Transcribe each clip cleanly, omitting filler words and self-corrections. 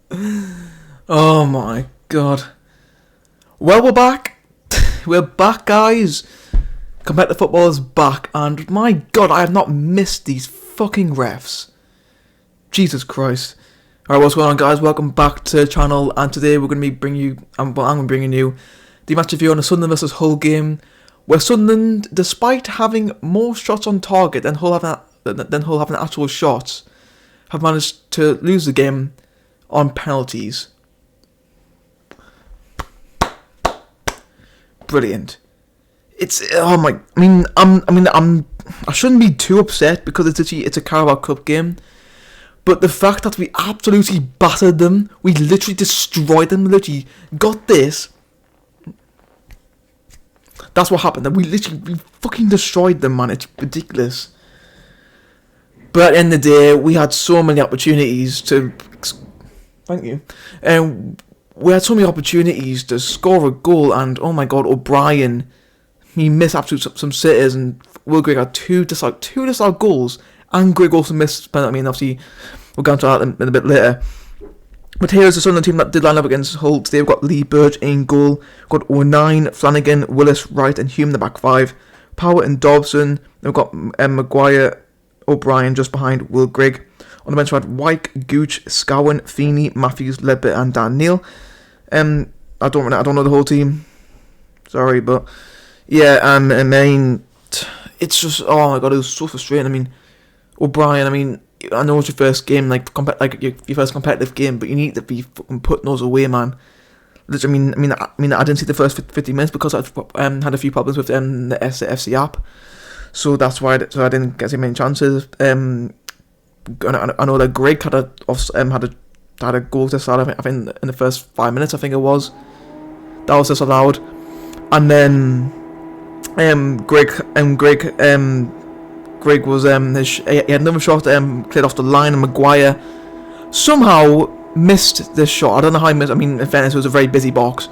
Oh my god. Well, we're back. We're back, guys. Competitive football is back, and my god, I have not missed these fucking refs. Jesus Christ. Alright, what's going on, guys? Welcome back to the channel, and today we're going to be bringing you, I'm going to be bringing you the match review on the Sunderland versus Hull game, where Sunderland, despite having more shots on target than Hull having actual shots, have managed to lose the game on penalties. Brilliant. It's I shouldn't be too upset because it's a Carabao Cup game, but the fact that we absolutely battered them, we literally destroyed them, literally got this. That's what happened. We fucking destroyed them, man. It's ridiculous. But at the end of the day, we had so many opportunities to. Thank you. We had so many opportunities to score a goal, and oh my god, O'Brien, he missed absolutely some sitters, and Will Grigg had two disallowed goals, and Grigg also missed. I mean, obviously, we'll go into that in a bit later. But here's the Sunderland team that did line up against Hull today. We've got Lee Burge in goal, we've got O'Nien, Flanagan, Willis, Wright, and Hume in the back five. Power and Dobson. Then we've got Maguire, O'Brien just behind Will Grigg. On the bench we had Wyke, Gooch, Scowen, Feeney, Matthews, Ledbetter, and Dan Neil. I don't know the whole team. Sorry, but yeah. I mean, it's just, oh my god, it was so frustrating. I mean, O'Brien. I mean, I know it's your first game, your first competitive game, but you need to be fucking putting those away, man. I didn't see the first 50 minutes because I had a few problems with the a.f.c app, so that's why I didn't get so many chances. I know that Grigg had a goal disallowed, I think in the first 5 minutes, I think it was. That was disallowed. And then Grigg was he had another shot cleared off the line, and Maguire somehow missed this shot. I don't know how he missed. I mean, in fairness, it was a very busy box,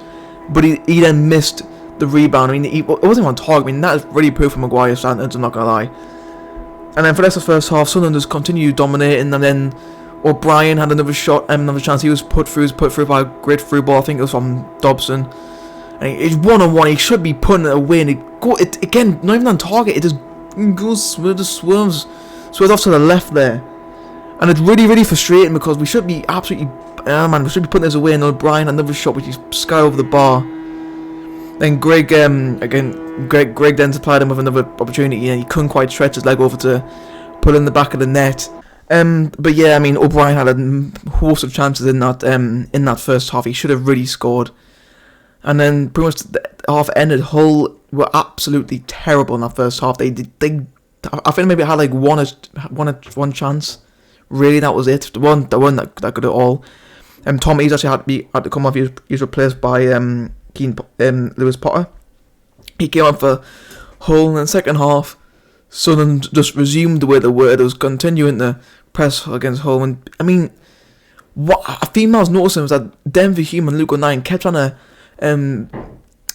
but he then missed the rebound. I mean, it wasn't even on target. I mean, that is really poor for Maguire's standards, I'm not gonna lie. And then for the rest of the first half, Sunderland just continued dominating, and then O'Brien had another shot, another chance. He was put through by a great through ball. I think it was from Dobson. And it's 1-on-1. He should be putting it away, and it again, not even on target. It just swerves off to the left there, and it's really, really frustrating because we should be absolutely, we should be putting this away. And O'Brien another shot which is sky over the bar. Then Grigg then supplied him with another opportunity, and he couldn't quite stretch his leg over to put it in the back of the net. But yeah, I mean, O'Brien had a host of chances in that first half. He should have really scored. And then pretty much the half ended. Hull were absolutely terrible in that first half. I think maybe it had like one chance. Really, that was it. The one that good at all. Tom Eaves actually had to come off. He was replaced by Lewis Potter. He came on for Hull in the second half. Sunderland just resumed the way they were. They was continuing to press against Hull. And I mean, what I think I was noticing was that Denver Hume and Luke O'Nien kept trying to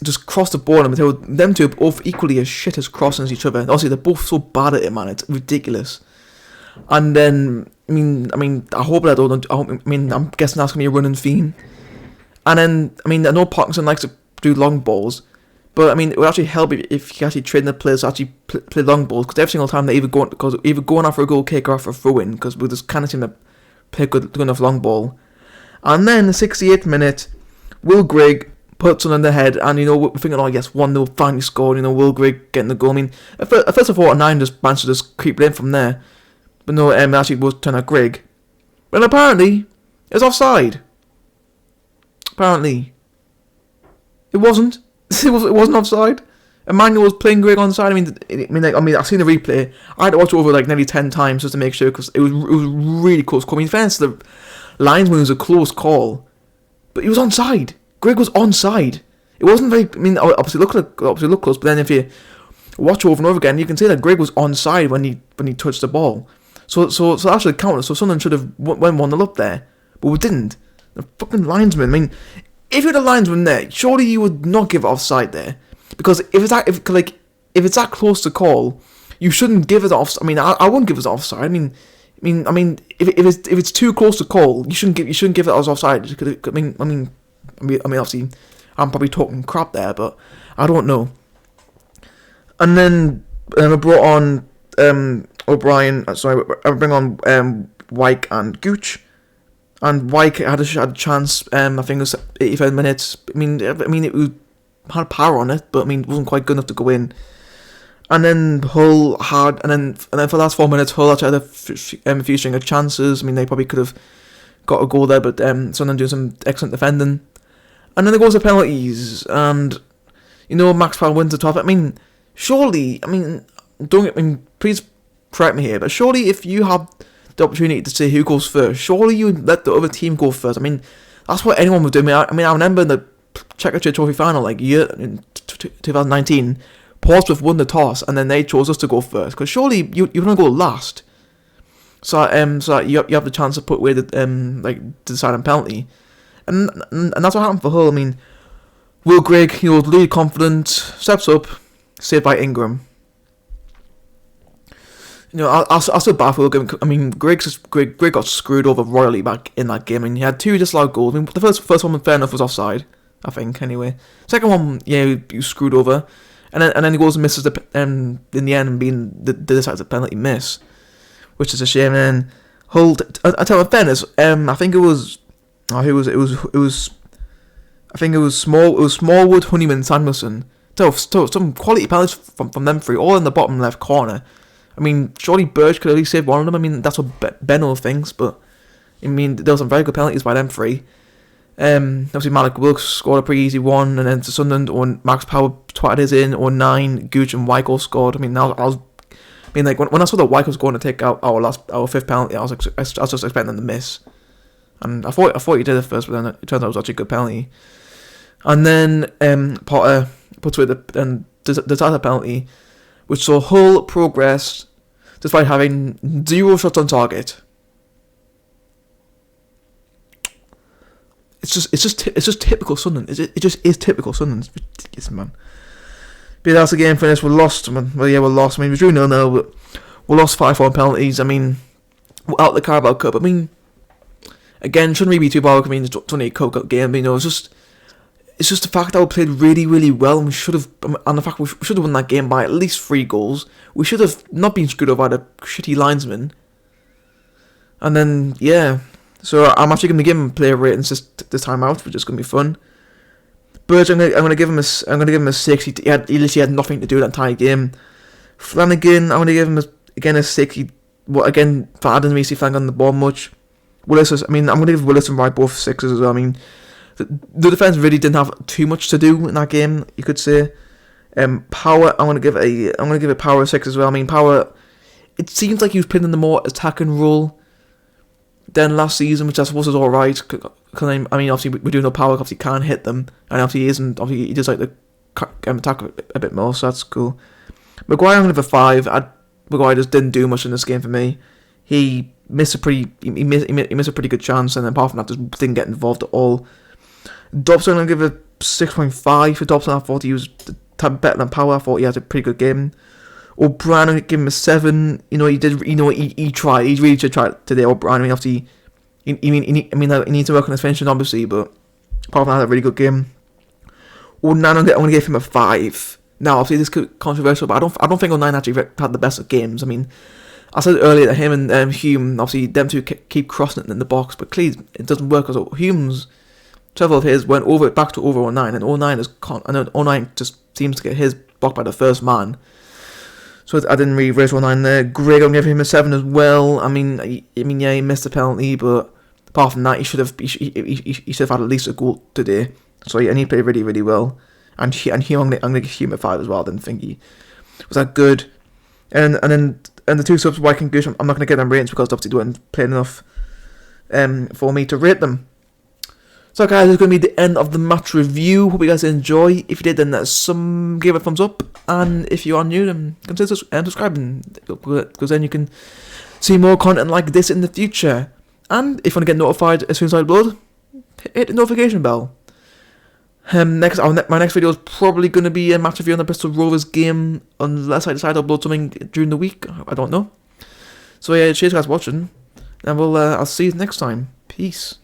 just cross the ball, and them two are both equally as shit as crossing each other. Obviously, they're both so bad at it, man. It's ridiculous. And then, I mean, I hope that I'm guessing that's gonna be a running theme. And then, I mean, I know Parkinson likes to do long balls, but I mean, it would actually help if you actually train the players to actually play long balls, because every single time they either going after a goal kick or after a throw in, because we just kind of seem to play good enough long ball. And then the 68th minute, Will Grigg puts on the head, and we're thinking, oh yes, 1-0 finally scored. Will Grigg getting the goal. I mean, at first I thought Nine just managed to just creep in from there, but no, it actually was turned out Grigg. But apparently, it's offside. Apparently, it wasn't. It wasn't offside. Emmanuel was playing Grigg onside. I've seen the replay. I had to watch it over like nearly 10 times just to make sure, because it was really close call. I mean, in fairness to the linesman, it was a close call, but he was onside. Grigg was onside. It wasn't very. I mean, obviously look close, but then if you watch over and over again, you can see that Grigg was onside when he touched the ball. So that should count. So Sunderland should have went 1-0 up there, but we didn't. The fucking linesman. I mean, if you're the linesman there, surely you would not give it offside there, because if it's that close to call, you shouldn't give it off. I mean, I wouldn't give it offside. I mean, if it's too close to call, you shouldn't give it as offside. Obviously, I'm probably talking crap there, but I don't know. And then I brought on O'Brien. I bring on Wyke and Gooch. And Wyke had a chance. I think it was 85 minutes. It was, had power on it, but it wasn't quite good enough to go in. And then Hull had, and then for the last 4 minutes, Hull actually had a few string of chances. They probably could have got a goal there, but Sunderland doing some excellent defending. And then there goes the penalties, and Max Powell wins the top. Surely, please correct me here, but surely if you have the opportunity to say who goes first, surely you let the other team go first. That's what anyone would do. I remember in the Checker Trophy final, in 2019, Portsmouth won the toss, and then they chose us to go first, because surely you're gonna go last. So you have the chance to put away the deciding penalty, and that's what happened for Hull. Will Grigg, lead confident, steps up, saved by Ingram. I still bad for Will. Grigg got screwed over royally back in that game. He had 2 disallowed goals. The first one, fair enough, was offside, I think. Anyway, second one, he was screwed over, and then he goes and misses in the end, being the decisive penalty miss, which is a shame. And then Hull, I tell you, in fairness, I think it was Smallwood, Honeyman, Samuelson. So some quality penalties from them 3, all in the bottom left corner. Surely Birch could at least save one of them. That's what Benno thinks, but there were some very good penalties by them 3. Obviously Malik Wilkes scored a pretty easy one, and then to Sunderland, or Max Power twatted his in, or 9, Gooch and Wyke scored. When I saw that Wyke was going to take out our 5th penalty, I was just expecting them to miss. And I thought he did it first, but then it turned out it was actually a good penalty. And then Potter puts away the decisive penalty, which saw Hull progress despite having 0 shots on target. It's just typical Sunderland. It just is typical Sunderland. It's ridiculous, man. But that's the game finished. We're lost, man. Well, yeah, we're lost. We drew 0-0, but we lost 5-4 penalties. We're out the Carabao Cup. Again, shouldn't really be too bothered. It's only a Cup game. It's just the fact that we played really, really well, and the fact we should have won that game by at least 3 goals. We should have not been screwed over by the shitty linesman. And then, yeah. So I'm actually going to give him player ratings this time out, which is going to be fun. Burge, I'm going to give him a 6. He literally had nothing to do that entire game. Flanagan, I'm going to give him a 6. Again, for Adam Macy, Flanagan on the ball much. Willis, I'm going to give Willis and Wright both 6s as well. The defense really didn't have too much to do in that game, you could say. Power, I'm going to give it Power a 6 as well. Power, it seems like he was playing in the more attacking role than last season, which I suppose is alright. Because obviously we do know Power obviously can't hit them, and obviously he does like the attack a bit more, so that's cool. Maguire, I'm going to give a 5. Maguire just didn't do much in this game for me. He missed a pretty good chance, and then apart from that, just didn't get involved at all. Dobson, I'm going to give a 6.5 for Dobson. I thought he was a tad better than Power. I thought he had a pretty good game. O'Brien, I'm going to give him a 7. He tried. He really did try today. O'Brien, obviously, he needs to work on his finishing, obviously, but apart from that, a really good game. O'Neill, I'm going to give him a 5. Now, obviously, this could be controversial, but I don't think O'Neill actually had the best of games. I said earlier that him and Hume, obviously, them two keep crossing it in the box, but clearly it doesn't work, because Hume's several of his went back to over 09, and 09 just seems to get his blocked by the first man. So I didn't really raise 09 there. Grigg, I'm giving him a 7 as well. Yeah, he missed the penalty, but apart from that, he should have had at least a goal today. So yeah, and he played really, really well. And I'm going to give him a 5 as well. I didn't think he was that good. And then the 2 subs, Wyke and Gooch, I'm not going to get them ratings because obviously they weren't playing enough for me to rate them. So guys, this is going to be the end of the match review. Hope you guys enjoy. If you did, then give it a thumbs up. And if you are new, then consider subscribing, because then you can see more content like this in the future. And if you want to get notified as soon as I upload, hit the notification bell. My next video is probably going to be a match review on the Bristol Rovers game, unless I decide to upload something during the week. I don't know. So yeah, cheers guys for watching, and I'll see you next time. Peace.